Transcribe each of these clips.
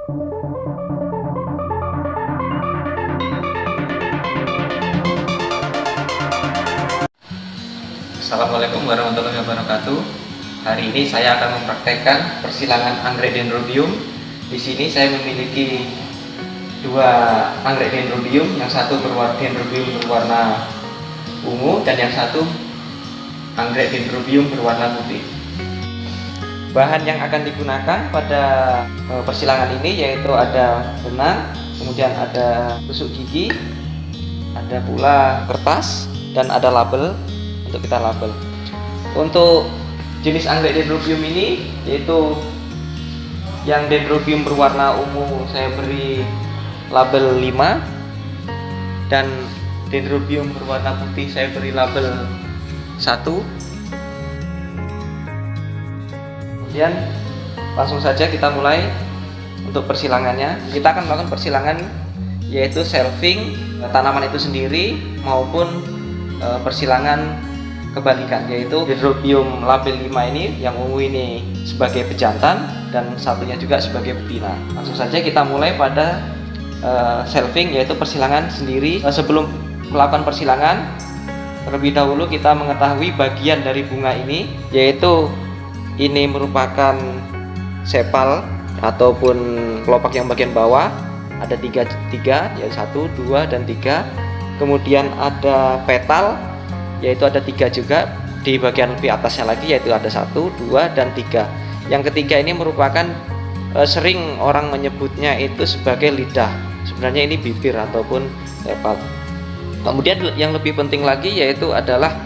Assalamualaikum warahmatullahi wabarakatuh. Hari ini saya akan mempraktekkan persilangan anggrek dendrobium. Di sini saya memiliki dua anggrek dendrobium, yang satu dendrobium berwarna ungu dan yang satu anggrek dendrobium berwarna putih. Bahan yang akan digunakan pada persilangan ini yaitu ada benang, kemudian ada tusuk gigi, ada pula kertas, dan ada label untuk kita label. Untuk jenis anggrek dendrobium ini yaitu yang dendrobium berwarna ungu saya beri label 5, dan dendrobium berwarna putih saya beri label 1. Kemudian langsung saja kita mulai untuk persilangannya. Kita akan melakukan persilangan yaitu shelving tanaman itu sendiri maupun persilangan kebalikan, yaitu dendrobium label 5 ini yang ungu ini sebagai pejantan dan satunya juga sebagai betina. Langsung saja kita mulai pada shelving yaitu persilangan sendiri. Sebelum melakukan persilangan, terlebih dahulu kita mengetahui bagian dari bunga ini, yaitu ini merupakan sepal ataupun kelopak yang bagian bawah ada tiga yaitu 1, 2, dan 3. Kemudian ada petal yaitu ada 3 juga di bagian lebih atasnya lagi, yaitu ada 1, 2, dan 3. Yang ketiga ini merupakan sering orang menyebutnya itu sebagai lidah, sebenarnya ini bibir ataupun sepal. Kemudian yang lebih penting lagi yaitu adalah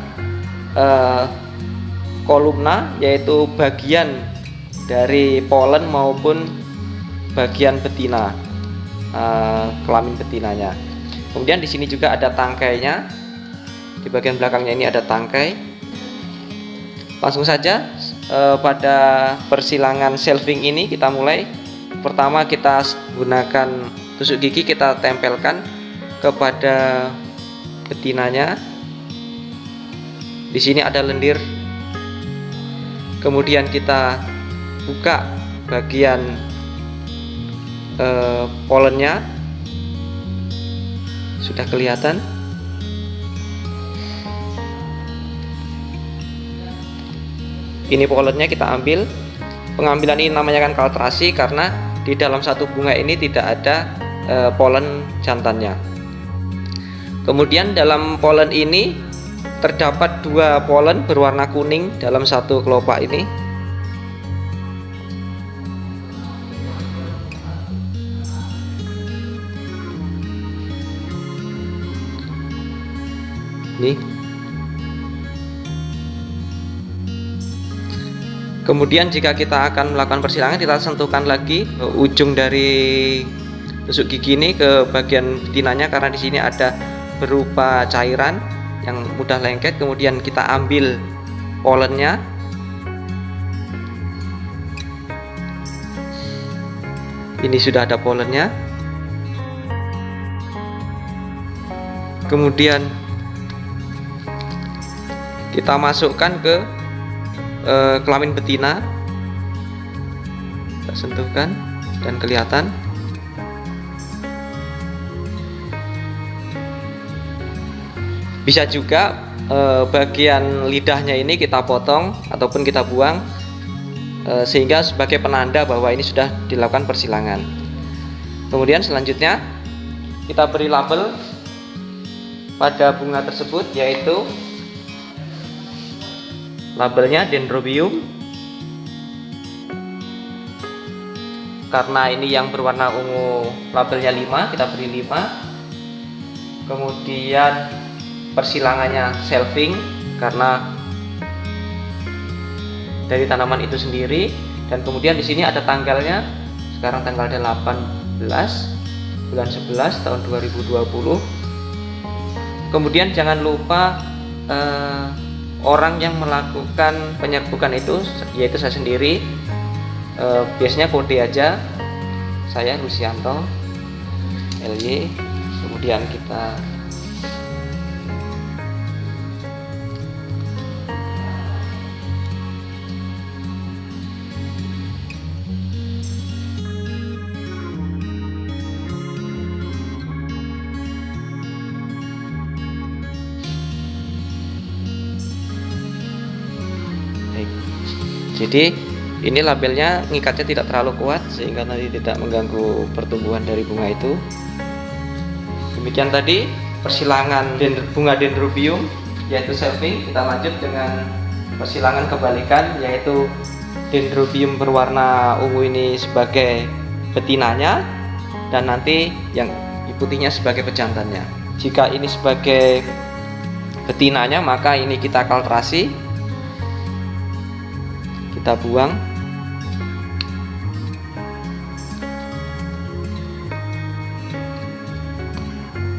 kolumna, yaitu bagian dari polen maupun bagian betina, kelamin betinanya. Kemudian di sini juga ada tangkainya. Di bagian belakangnya ini ada tangkai. Langsung saja pada persilangan shelving ini kita mulai. Pertama kita gunakan tusuk gigi, kita tempelkan kepada betinanya. Di sini ada lendir. Kemudian kita buka bagian polennya. Sudah kelihatan. Ini polennya kita ambil. Pengambilan ini namanya kan kaltrasi karena di dalam satu bunga ini tidak ada polen jantannya. Kemudian dalam polen ini terdapat 2 polen berwarna kuning dalam satu kelopak ini. Ini. Kemudian jika kita akan melakukan persilangan, kita sentuhkan lagi ujung dari tusuk gigi ini ke bagian betinanya karena di sini ada berupa cairan yang mudah lengket. Kemudian kita ambil polennya. Ini sudah ada polennya. Kemudian kita masukkan ke kelamin betina, kita sentuhkan dan kelihatan. Bisa juga bagian lidahnya ini kita potong ataupun kita buang sehingga sebagai penanda bahwa ini sudah dilakukan persilangan. Kemudian selanjutnya kita beri label pada bunga tersebut, yaitu labelnya dendrobium. Karena ini yang berwarna ungu labelnya 5, kita beri 5. Kemudian persilangannya shelving karena dari tanaman itu sendiri. Dan kemudian di sini ada tanggalnya. Sekarang tanggal 18 bulan 11 tahun 2020. Kemudian jangan lupa orang yang melakukan penyerbukan itu yaitu saya sendiri. Biasanya kode aja, saya Lucianto LY. Kemudian kita Jadi ini labelnya ngikatnya tidak terlalu kuat sehingga nanti tidak mengganggu pertumbuhan dari bunga itu. Demikian tadi persilangan bunga dendrobium yaitu shelving. Kita lanjut dengan persilangan kebalikan yaitu dendrobium berwarna ungu ini sebagai betinanya dan nanti yang putihnya sebagai pejantannya. Jika ini sebagai betinanya maka ini kita kaltrasi, kita buang.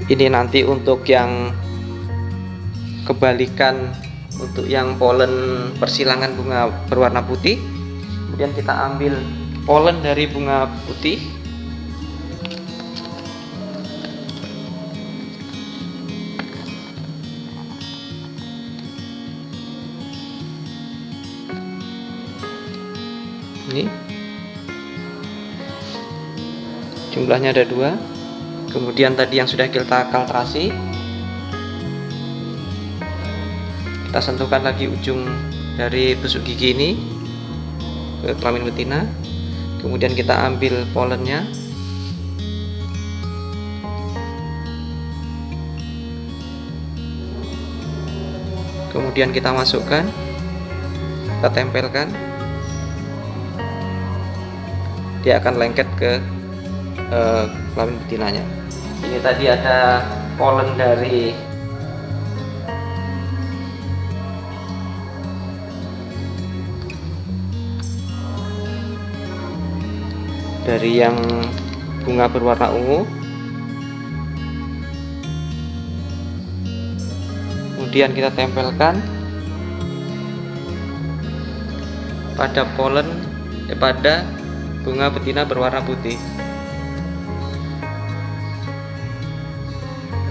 Ini nanti untuk yang kebalikan, untuk yang polen persilangan bunga berwarna putih. Kemudian kita ambil polen dari bunga putih. Ini jumlahnya ada 2. Kemudian tadi yang sudah kita kaltrasi, kita sentuhkan lagi ujung dari busuk gigi ini ke kelamin betina. Kemudian kita ambil polennya, kemudian kita masukkan, kita tempelkan, dia akan lengket ke kelamin betinanya. Ini tadi ada polen dari yang bunga berwarna ungu. Kemudian kita tempelkan pada pada bunga betina berwarna putih.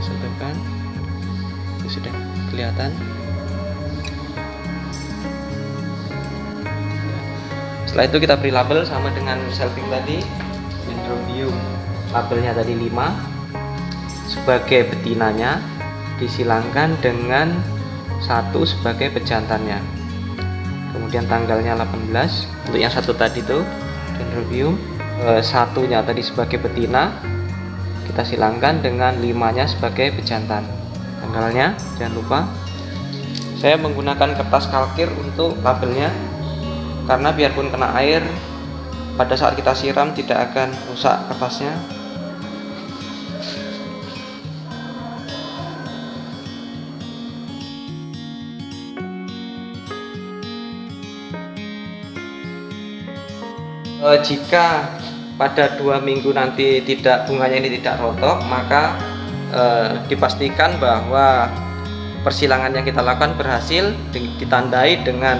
Sentuhkan, itu sudah kelihatan. Setelah itu kita beri label sama dengan shelving tadi, dendrobium labelnya tadi 5 sebagai betinanya, disilangkan dengan 1 sebagai pejantannya. Kemudian tanggalnya 18 untuk yang satu tadi tuh dendrobium, satunya tadi sebagai betina, kita silangkan dengan 5-nya sebagai pejantan. Tanggalnya jangan lupa. Saya menggunakan kertas kalkir untuk labelnya karena biarpun kena air pada saat kita siram tidak akan rusak kertasnya. Jika pada 2 minggu nanti bunganya ini tidak rontok, maka dipastikan bahwa persilangan yang kita lakukan berhasil, ditandai dengan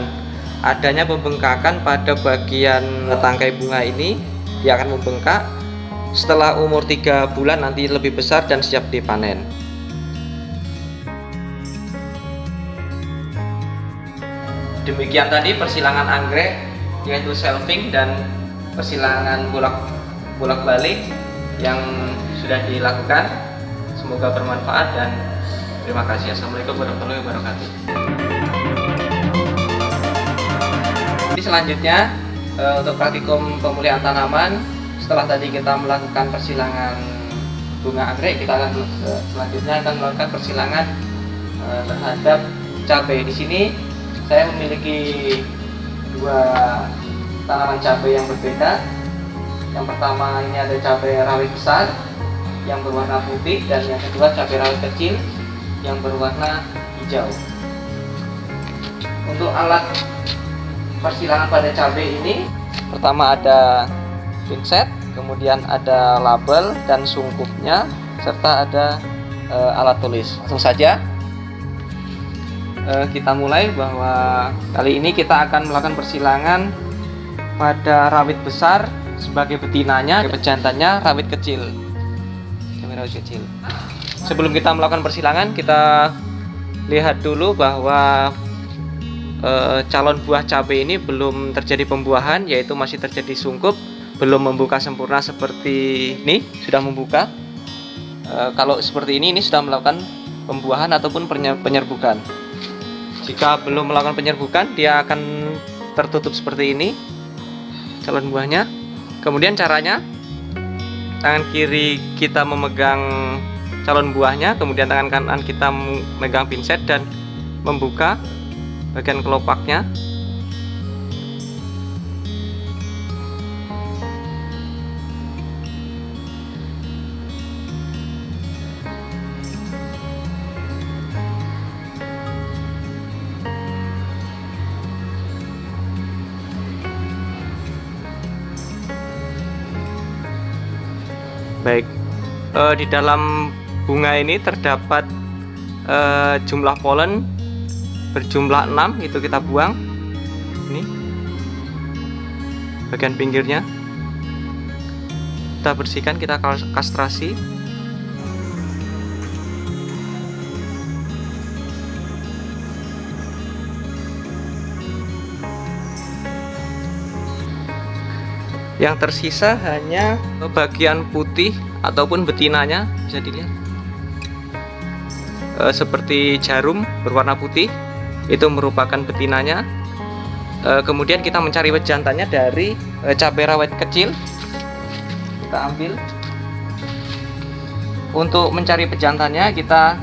adanya pembengkakan pada bagian tangkai bunga ini. Dia akan membengkak. Setelah umur 3 bulan nanti lebih besar dan siap dipanen. Demikian tadi persilangan anggrek yaitu shelving dan persilangan bolak-balik yang sudah dilakukan. Semoga bermanfaat dan terima kasih. Assalamualaikum warahmatullahi wabarakatuh. Selanjutnya untuk praktikum pemulihan tanaman, setelah tadi kita melakukan persilangan bunga anggrek, kita akan selanjutnya akan melakukan persilangan terhadap cabai. Di sini saya memiliki 2 tanaman cabai yang berbeda. Yang pertama ini ada cabai rawit besar yang berwarna putih, dan yang kedua cabai rawit kecil yang berwarna hijau. Untuk alat persilangan pada cabai ini, pertama ada pinset, kemudian ada label dan sungkupnya, serta ada alat tulis. Langsung saja kita mulai, bahwa kali ini kita akan melakukan persilangan pada rawit besar sebagai betinanya, pejantannya rawit kecil. Sebelum kita melakukan persilangan, kita lihat dulu bahwa calon buah cabai ini belum terjadi pembuahan, yaitu masih terjadi sungkup, belum membuka sempurna seperti ini. Sudah membuka. Kalau seperti ini sudah melakukan pembuahan ataupun penyerbukan. Jika belum melakukan penyerbukan, dia akan tertutup seperti ini calon buahnya. Kemudian caranya, tangan kiri kita memegang calon buahnya, kemudian tangan kanan kita memegang pinset dan membuka bagian kelopaknya. Baik, di dalam bunga ini terdapat jumlah polen berjumlah 6, itu kita buang. Ini bagian pinggirnya kita bersihkan, kita kastrasi. Yang tersisa hanya bagian putih ataupun betinanya, bisa dilihat seperti jarum berwarna putih, itu merupakan betinanya. Kemudian kita mencari jantannya dari cabai rawit kecil, kita ambil. Untuk mencari pejantannya kita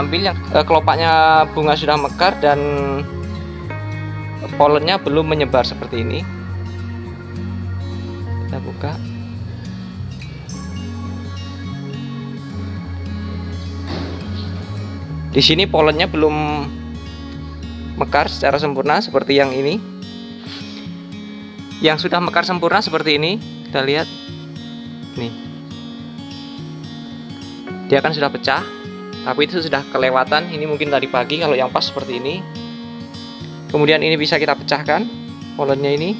ambil yang kelopaknya bunga sudah mekar dan polennya belum menyebar seperti ini. Kita buka. Di sini polennya belum mekar secara sempurna seperti yang ini. Yang sudah mekar sempurna seperti ini, kita lihat. Nih. Dia kan sudah pecah, tapi itu sudah kelewatan. Ini mungkin tadi pagi, kalau yang pas seperti ini. Kemudian ini bisa kita pecahkan polennya ini.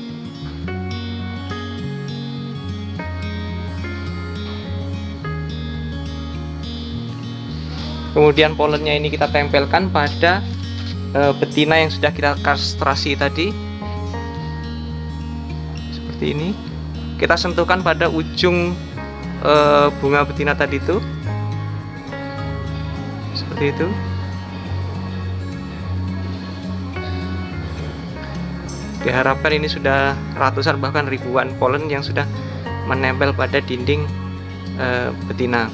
Kemudian polennya ini kita tempelkan pada betina yang sudah kita kastrasi tadi, seperti ini. Kita sentuhkan pada ujung bunga betina tadi itu, seperti itu. Diharapkan ini sudah ratusan bahkan ribuan polen yang sudah menempel pada dinding betina.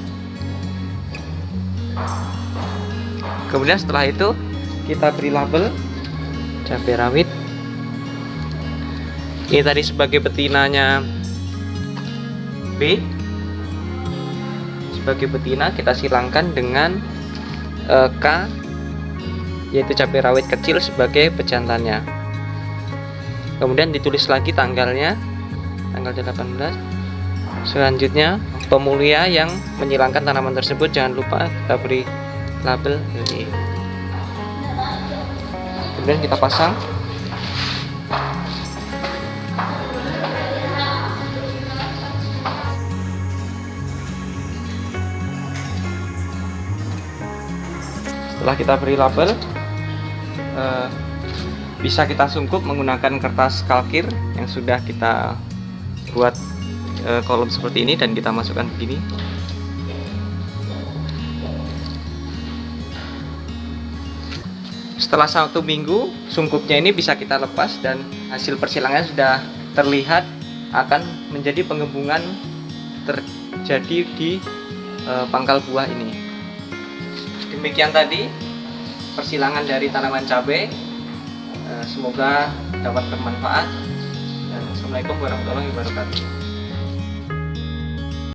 Kemudian setelah itu kita beri label cabai rawit. Ini tadi sebagai betinanya B. Sebagai betina kita silangkan dengan K, yaitu cabai rawit kecil sebagai pejantannya. Kemudian ditulis lagi tanggalnya, tanggal 18. Selanjutnya pemulia yang menyilangkan tanaman tersebut, jangan lupa kita beri label ini. Kemudian kita pasang. Setelah kita beri label, bisa kita sungkup menggunakan kertas kalkir yang sudah kita buat kolom seperti ini, dan kita masukkan begini. Setelah 1 minggu, sungkupnya ini bisa kita lepas dan hasil persilangan sudah terlihat akan menjadi penggembungan terjadi di pangkal buah ini. Demikian tadi persilangan dari tanaman cabai. Semoga dapat bermanfaat. Dan Assalamualaikum warahmatullahi wabarakatuh.